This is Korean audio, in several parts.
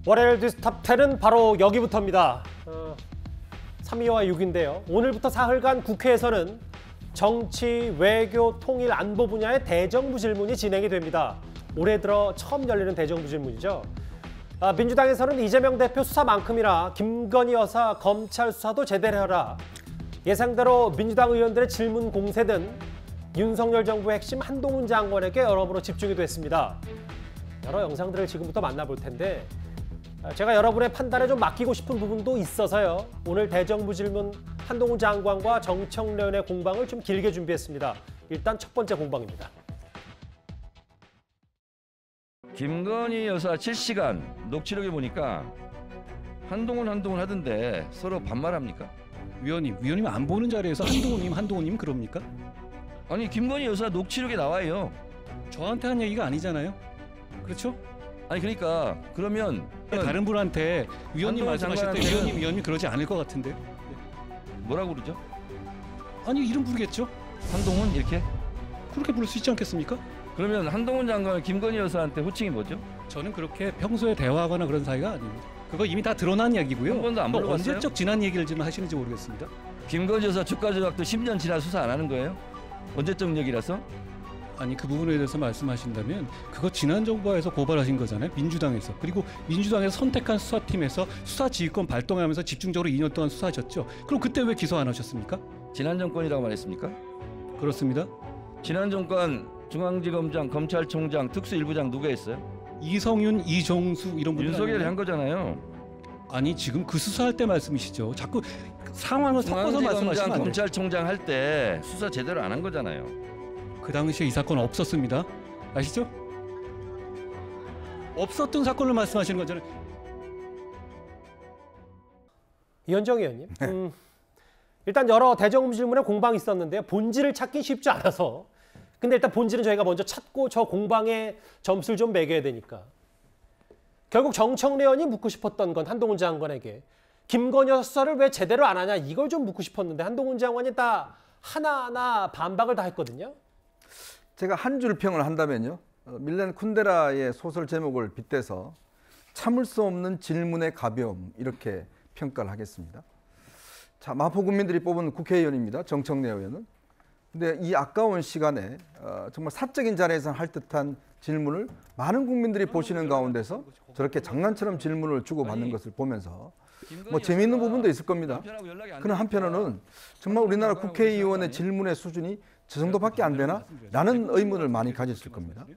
월요일 뉴스탑 10은 바로 여기부터입니다. 3위와 6위인데요. 오늘부터 사흘간 국회에서는 정치, 외교, 통일, 안보 분야의 대정부 질문이 진행이 됩니다. 올해 들어 처음 열리는 대정부 질문이죠. 민주당에서는 이재명 대표 수사만큼이나 김건희 여사 검찰 수사도 제대로 해라. 예상대로 민주당 의원들의 질문 공세는 윤석열 정부의 핵심 한동훈 장관에게 여러모로 집중이 됐습니다. 여러 영상들을 지금부터 만나볼 텐데 제가 여러분의 판단에 좀 맡기고 싶은 부분도 있어서요. 오늘 대정부 질문 한동훈 장관과 정청래의 공방을 좀 길게 준비했습니다. 일단 첫 번째 공방입니다. 김건희 여사 실시간 녹취록에 보니까 한동훈 하던데 서로 반말합니까? 위원님 안 보는 자리에서 한동훈님 그럽니까? 아니 김건희 여사 녹취록에 나와요. 저한테 한 얘기가 아니잖아요. 그렇죠? 아니 그러니까 그러면 다른 분한테 위원님 말씀하실 때 위원님 그러지 않을 것 같은데. 뭐라고 그러죠? 아니 이름 부르겠죠. 한동훈 이렇게? 그렇게 부를 수 있지 않겠습니까? 그러면 한동훈 장관은 김건희 여사한테 호칭이 뭐죠? 저는 그렇게 평소에 대화하거나 그런 사이가 아닙니다. 그거 이미 다 드러난 이야기고요. 한 번도 안 물어봤어요? 언제적 지난 얘기를 지금 하시는지 모르겠습니다. 김건희 여사 주가 조작도 10년 지나 수사 안 하는 거예요? 언제적 얘기라서? 아니 그 부분에 대해서 말씀하신다면 그거 지난 정부에서 고발하신 거잖아요. 민주당에서. 그리고 민주당에서 선택한 수사팀에서 수사지휘권 발동하면서 집중적으로 2년 동안 수사하셨죠. 그럼 그때 왜 기소 안 하셨습니까? 지난 정권이라고 말했습니까? 그렇습니다. 지난 정권 중앙지검장, 검찰총장, 특수일부장 누가 했어요? 이성윤, 이종수 이런 분들 윤석열이 아니에요? 한 거잖아요. 아니 지금 그 수사할 때 말씀이시죠. 자꾸 상황을 섞어서 말씀하시면 안 돼요. 검찰총장 할 때 수사 제대로 안 한 거잖아요. 그 당시에 이 사건 없었습니다. 아시죠? 없었던 사건을 말씀하시는 거잖아요. 이현정 의원님, 일단 여러 대정부 질문에 공방이 있었는데요. 본질을 찾기 쉽지 않아서. 근데 일단 본질은 저희가 먼저 찾고 저 공방에 점수를 좀 매겨야 되니까. 결국 정청래 의원이 묻고 싶었던 건 한동훈 장관에게 김건희 여사 수사를 왜 제대로 안 하냐 이걸 좀 묻고 싶었는데 한동훈 장관이 다 하나하나 반박을 다 했거든요. 제가 한 줄 평을 한다면요. 밀렌 쿤데라의 소설 제목을 빗대서 참을 수 없는 질문의 가벼움 이렇게 평가를 하겠습니다. 자, 마포 국민들이 뽑은 국회의원입니다. 정청래 의원은. 근데 이 아까운 시간에 정말 사적인 자리에서 할 듯한 질문을 많은 국민들이 보시는 가운데서 저렇게 장난처럼 질문을 주고받는 것을 보면서 뭐 재미있는 부분도 있을 겁니다. 그러나 한편으로는 정말 우리나라 국회의원의 질문의 수준이 저 정도밖에 안 되나? 라는 의문을 많이 가졌을 겁니다.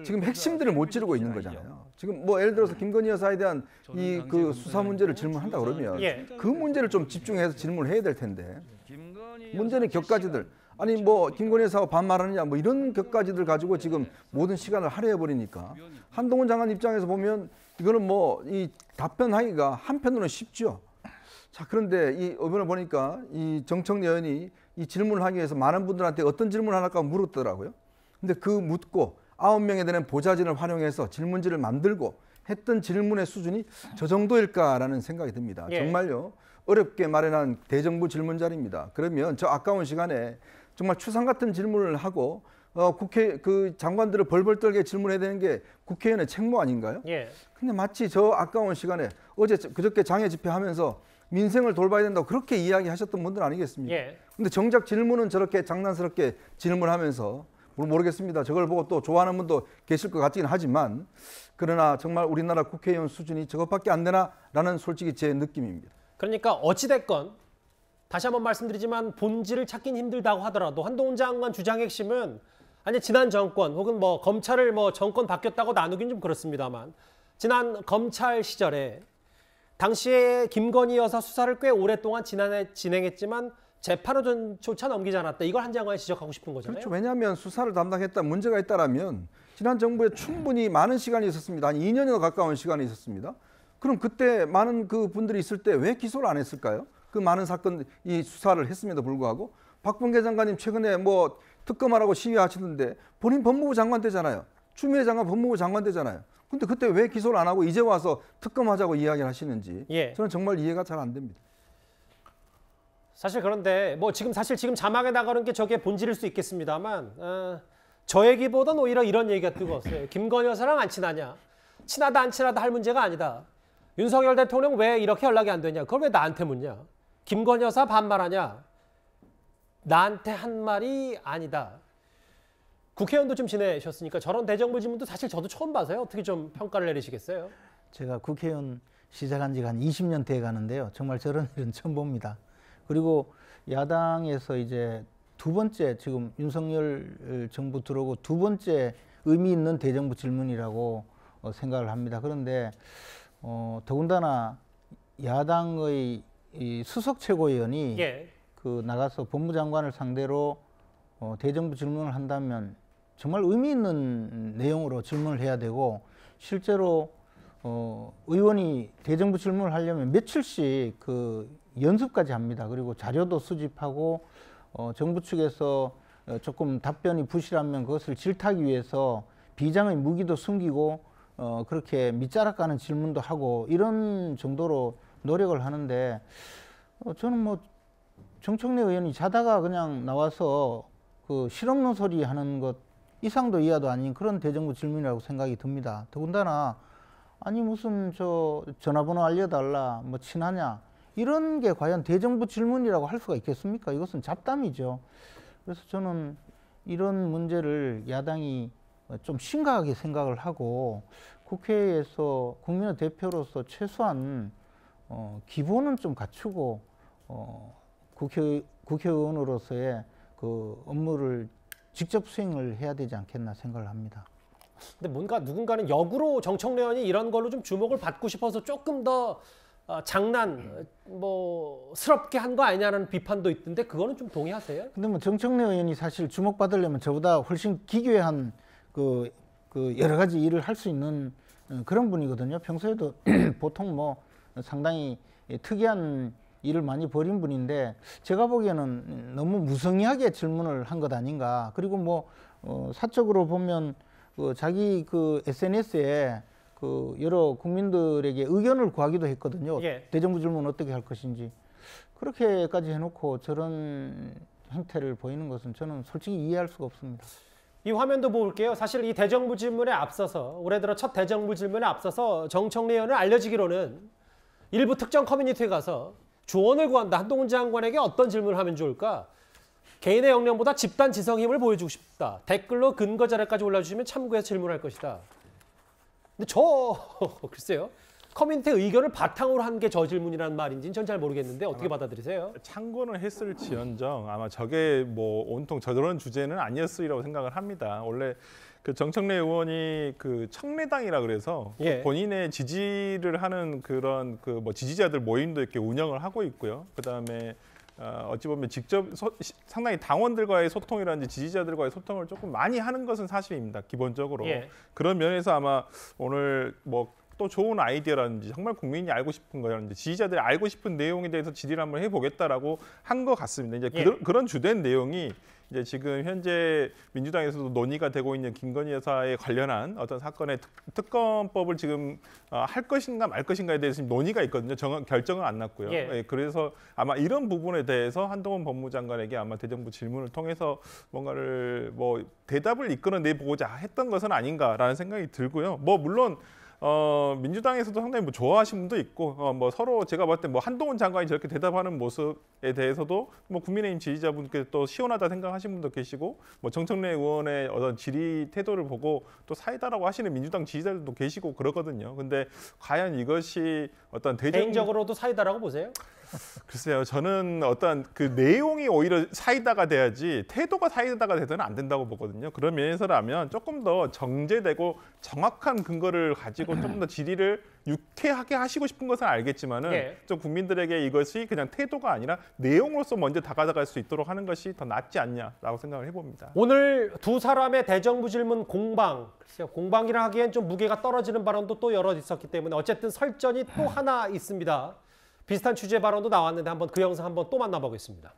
지금 핵심들을 못 찌르고 있는 거잖아요. 지금 뭐 예를 들어서 김건희 여사에 대한 이 그 수사 문제를 질문한다 그러면 그 문제를 좀 집중해서 질문을 해야 될 텐데 문제는 격가지들 아니 뭐 김건희 여사가 반말하느냐 뭐 이런 격가지들 가지고 지금 모든 시간을 할애해 버리니까 한동훈 장관 입장에서 보면 이거는 뭐 이 답변하기가 한편으로는 쉽죠. 자 그런데 이 이번에 보니까 이 정청래 의원이 이 질문을 하기 위해서 많은 분들한테 어떤 질문을 할까 물었더라고요. 근데 그 묻고 9명에 되는 보좌진을 활용해서 질문지를 만들고 했던 질문의 수준이 저 정도일까라는 생각이 듭니다. 예. 정말요 어렵게 마련한 대정부 질문 자리입니다. 그러면 저 아까운 시간에 정말 추상 같은 질문을 하고 국회 그 장관들을 벌벌 떨게 질문해야 되는 게 국회의원의 책무 아닌가요? 예. 근데 마치 저 아까운 시간에 어제 그저께 장애 집회하면서 민생을 돌봐야 된다고 그렇게 이야기하셨던 분들 아니겠습니까? 예. 근데 정작 질문은 저렇게 장난스럽게 질문하면서 모르겠습니다. 저걸 보고 또 좋아하는 분도 계실 것 같긴 하지만 그러나 정말 우리나라 국회의원 수준이 저것밖에 안 되나라는 솔직히 제 느낌입니다. 그러니까 어찌됐건 다시 한번 말씀드리지만 본질을 찾긴 힘들다고 하더라도 한동훈 장관 주장의 핵심은 아니 지난 정권 혹은 뭐 검찰을 뭐 정권 바뀌었다고 나누긴 좀 그렇습니다만 지난 검찰 시절에 당시에 김건희 여사 수사를 꽤 오랫동안 진행했지만 재판호조차 넘기지 않았다. 이걸 한 장관이 지적하고 싶은 거잖아요. 그렇죠. 왜냐하면 수사를 담당했다 문제가 있다라면 지난 정부에 충분히 많은 시간이 있었습니다. 한 2년여 가까운 시간이 있었습니다. 그럼 그때 많은 그 분들이 있을 때 왜 기소를 안 했을까요? 그 많은 사건 이 수사를 했음에도 불구하고 박범계 장관님 최근에 뭐 특검하라고 시위하시던데 본인 법무부 장관 때잖아요. 추미애 장관 법무부 장관 때잖아요. 근데 그때 왜 기소를 안 하고 이제 와서 특검하자고 이야기를 하시는지 예. 저는 정말 이해가 잘 안 됩니다. 사실 그런데 뭐 지금 자막에 나가는 게 저게 본질일 수 있겠습니다만 저 얘기보다는 오히려 이런 얘기가 뜨거웠어요. 김건희 여사랑 안 친하냐? 친하다 안 친하다 할 문제가 아니다. 윤석열 대통령 왜 이렇게 연락이 안 되냐? 그걸 왜 나한테 묻냐? 김건희 여사 반말하냐? 나한테 한 말이 아니다. 국회의원도 좀 지내셨으니까 저런 대정부 질문도 사실 저도 처음 봐서요. 어떻게 좀 평가를 내리시겠어요? 제가 국회의원 시작한 지가 한 20년 돼 가는데요. 정말 저런 일은 처음 봅니다. 그리고 야당에서 이제 두 번째 지금 윤석열 정부 들어오고 두 번째 의미 있는 대정부 질문이라고 생각을 합니다. 그런데 더군다나 야당의 이 수석 최고위원이 예. 그 나가서 법무장관을 상대로 대정부 질문을 한다면 정말 의미 있는 내용으로 질문을 해야 되고 실제로 의원이 대정부 질문을 하려면 며칠씩 그 연습까지 합니다. 그리고 자료도 수집하고 정부 측에서 조금 답변이 부실하면 그것을 질타하기 위해서 비장의 무기도 숨기고 그렇게 밑자락 가는 질문도 하고 이런 정도로 노력을 하는데 저는 뭐 정청래 의원이 자다가 그냥 나와서 그 실없는 소리 하는 것 이상도 이하도 아닌 그런 대정부 질문이라고 생각이 듭니다. 더군다나 아니 무슨 저 전화번호 알려달라 뭐 친하냐 이런 게 과연 대정부 질문이라고 할 수가 있겠습니까? 이것은 잡담이죠. 그래서 저는 이런 문제를 야당이 좀 심각하게 생각을 하고 국회에서 국민의 대표로서 최소한 기본은 좀 갖추고 국회의원으로서의 그 업무를 직접 수행을 해야 되지 않겠나 생각을 합니다. 근데 뭔가 누군가는 역으로 정청래 의원이 이런 걸로 좀 주목을 받고 싶어서 조금 더 장난 뭐 스럽게 한 거 아니냐는 비판도 있던데 그거는 좀 동의하세요? 근데 뭐 정청래 의원이 사실 주목받으려면 저보다 훨씬 기괴한 그 여러 가지 일을 할 수 있는 그런 분이거든요. 평소에도 보통 뭐 상당히 특이한 일을 많이 벌인 분인데 제가 보기에는 너무 무성의하게 질문을 한 것 아닌가. 그리고 뭐 사적으로 보면 자기 그 SNS에 그 여러 국민들에게 의견을 구하기도 했거든요. 예. 대정부 질문 어떻게 할 것인지. 그렇게까지 해놓고 저런 행태를 보이는 것은 저는 솔직히 이해할 수가 없습니다. 이 화면도 볼게요. 사실 이 대정부 질문에 앞서서 올해 들어 첫 대정부 질문에 앞서서 정청래 의원은 알려지기로는 일부 특정 커뮤니티에 가서 조언을 구한다. 한동훈 장관에게 어떤 질문을 하면 좋을까? 개인의 역량보다 집단 지성 힘을 보여주고 싶다. 댓글로 근거 자료까지 올려주시면 참고해서 질문할 것이다. 근데 글쎄요. 커뮤니티 의견을 바탕으로 한 게 저 질문이라는 말인지는 전 잘 모르겠는데 어떻게 받아들이세요? 참고는 했을지언정 아마 저게 뭐 온통 저런 주제는 아니었으리라고 생각을 합니다. 원래 그 정청래 의원이 그 청래당이라 그래서 예. 본인의 지지를 하는 그런 그 뭐 지지자들 모임도 이렇게 운영을 하고 있고요. 그다음에 어찌 보면 직접 상당히 당원들과의 소통이라든지 지지자들과의 소통을 조금 많이 하는 것은 사실입니다. 기본적으로. 예. 그런 면에서 아마 오늘 뭐 또 좋은 아이디어라든지 정말 국민이 알고 싶은 거라든지 지지자들이 알고 싶은 내용에 대해서 질의를 한번 해보겠다라고 한 것 같습니다. 이제 예. 그런 주된 내용이 이제 지금 현재 민주당에서도 논의가 되고 있는 김건희 여사에 관련한 어떤 사건의 특검법을 지금 할 것인가 말 것인가에 대해서 지금 논의가 있거든요. 결정은 안 났고요. 예. 예, 그래서 아마 이런 부분에 대해서 한동훈 법무장관에게 아마 대정부 질문을 통해서 뭔가를 뭐 대답을 이끌어내 보고자 했던 것은 아닌가라는 생각이 들고요. 뭐 물론 민주당에서도 상당히 뭐 좋아하시는 분도 있고 뭐 서로 제가 봤을 때 뭐 한동훈 장관이 저렇게 대답하는 모습에 대해서도 뭐 국민의힘 지지자분께 또 시원하다 생각하시는 분도 계시고 뭐 정청래 의원의 어떤 질의 태도를 보고 또 사이다라고 하시는 민주당 지지자들도 계시고 그러거든요. 근데 과연 이것이 어떤 개인적으로도 사이다라고 보세요? 글쎄요, 저는 어떤 그 내용이 오히려 사이다가 돼야지 태도가 사이다가 돼서는 안 된다고 보거든요. 그런 면에서라면 조금 더 정제되고 정확한 근거를 가지고 조금 더 질의를 유쾌하게 하시고 싶은 것은 알겠지만은 예. 좀 국민들에게 이것이 그냥 태도가 아니라 내용으로서 먼저 다가갈 수 있도록 하는 것이 더 낫지 않냐라고 생각을 해봅니다. 오늘 두 사람의 대정부 질문 공방, 글쎄요, 공방이라 하기엔 좀 무게가 떨어지는 발언도 또 여러 있었기 때문에 어쨌든 설전이 또 하나 있습니다. 비슷한 취재 발언도 나왔는데 한번 그 영상 한번 또 만나보겠습니다.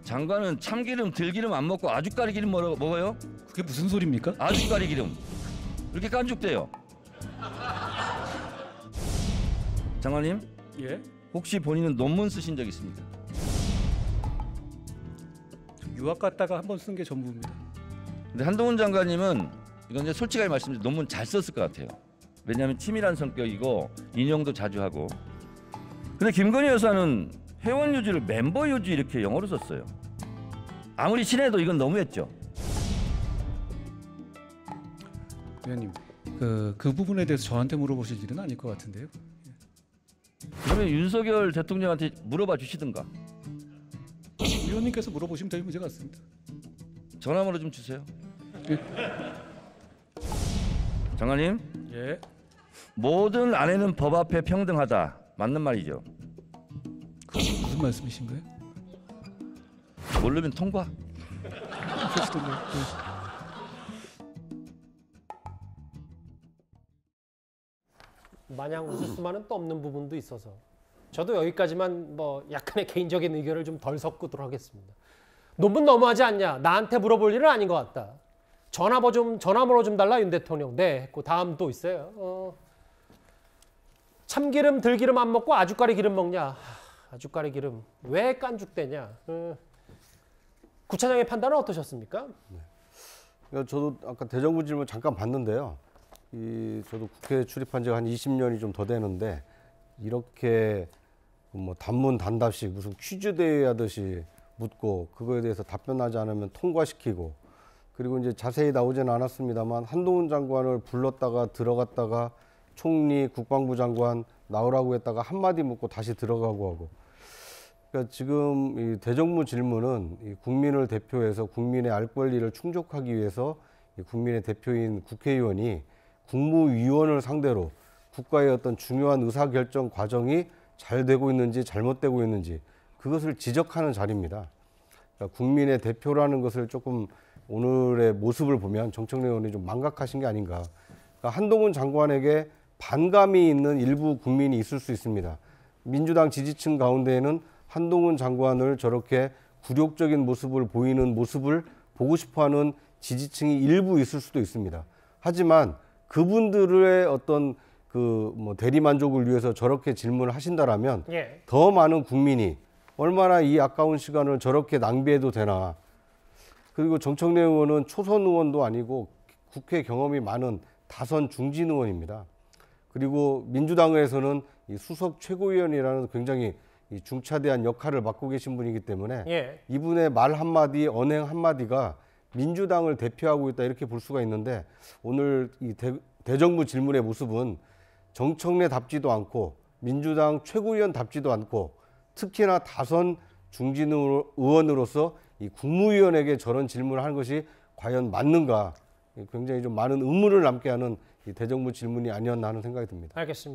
장관은 참기름, 들기름 안 먹고 아주까리 기름 먹어요? 그게 무슨 소리입니까? 아주까리 기름. 이렇게 깐죽대요. 장관님, 예. 혹시 본인은 논문 쓰신 적 있습니까? 유학 갔다가 한 번 쓴 게 전부입니다. 근데 한동훈 장관님은 이건 이제 솔직하게 말씀드리면 논문 잘 썼을 것 같아요. 왜냐하면 치밀한 성격이고 인용도 자주 하고. 근데 김건희 여사는 회원 유지를 멤버 유지 이렇게 영어로 썼어요. 아무리 친해도 이건 너무했죠. 위원님, 그 부분에 대해서 저한테 물어보실 일은 아닐 것 같은데요. 그러면 윤석열 대통령한테 물어봐 주시든가. 위원님께서 물어보시면 될 문제 같습니다. 전화번호 좀 주세요. 장관님, 예. 모든 아내는 법 앞에 평등하다. 맞는 말이죠. 무슨 말씀이신가요? 모르면 통과. 그러시던가요? 예. 마냥 웃을 수만은 또 없는 부분도 있어서 저도 여기까지만 뭐 약간의 개인적인 의견을 좀 덜 섞도록 하겠습니다. 논문 너무하지 않냐? 나한테 물어볼 일은 아닌 것 같다. 전화번호 좀 달라 윤 대통령. 네 했고 다음 또 있어요. 참기름 들기름 안 먹고 아주까리 기름 먹냐? 아주까리 기름 왜 깐죽대냐? 구차장의 판단은 어떠셨습니까? 그러니까 저도 아까 대정부 질문 잠깐 봤는데요. 저도 국회에 출입한 지가 한 20년이 좀 더 되는데 이렇게 뭐 단문 단답식 무슨 퀴즈 대회 하듯이 묻고 그거에 대해서 답변하지 않으면 통과시키고 그리고 이제 자세히 나오지는 않았습니다만 한동훈 장관을 불렀다가 들어갔다가 총리, 국방부 장관 나오라고 했다가 한마디 묻고 다시 들어가고 하고 그러니까 지금 이 대정부 질문은 이 국민을 대표해서 국민의 알 권리를 충족하기 위해서 이 국민의 대표인 국회의원이 국무위원을 상대로 국가의 어떤 중요한 의사결정 과정이 잘 되고 있는지 잘못되고 있는지 그것을 지적하는 자리입니다. 그러니까 국민의 대표라는 것을 조금 오늘의 모습을 보면 정청래 의원이 좀 망각하신 게 아닌가. 그러니까 한동훈 장관에게 반감이 있는 일부 국민이 있을 수 있습니다. 민주당 지지층 가운데에는 한동훈 장관을 저렇게 굴욕적인 모습을 보이는 모습을 보고 싶어하는 지지층이 일부 있을 수도 있습니다. 하지만 그분들의 어떤 뭐 대리만족을 위해서 저렇게 질문을 하신다라면 예. 더 많은 국민이 얼마나 이 아까운 시간을 저렇게 낭비해도 되나. 그리고 정청래 의원은 초선 의원도 아니고 국회 경험이 많은 다선 중진 의원입니다. 그리고 민주당에서는 이 수석 최고위원이라는 굉장히 이 중차대한 역할을 맡고 계신 분이기 때문에 예. 이분의 말 한마디, 언행 한마디가 민주당을 대표하고 있다 이렇게 볼 수가 있는데 오늘 이 대정부 질문의 모습은 정청래답지도 않고 민주당 최고위원답지도 않고 특히나 다선 중진 의원으로서 이 국무위원에게 저런 질문을 하는 것이 과연 맞는가 굉장히 좀 많은 의문을 남게 하는 이 대정부 질문이 아니었나 하는 생각이 듭니다. 알겠습니다.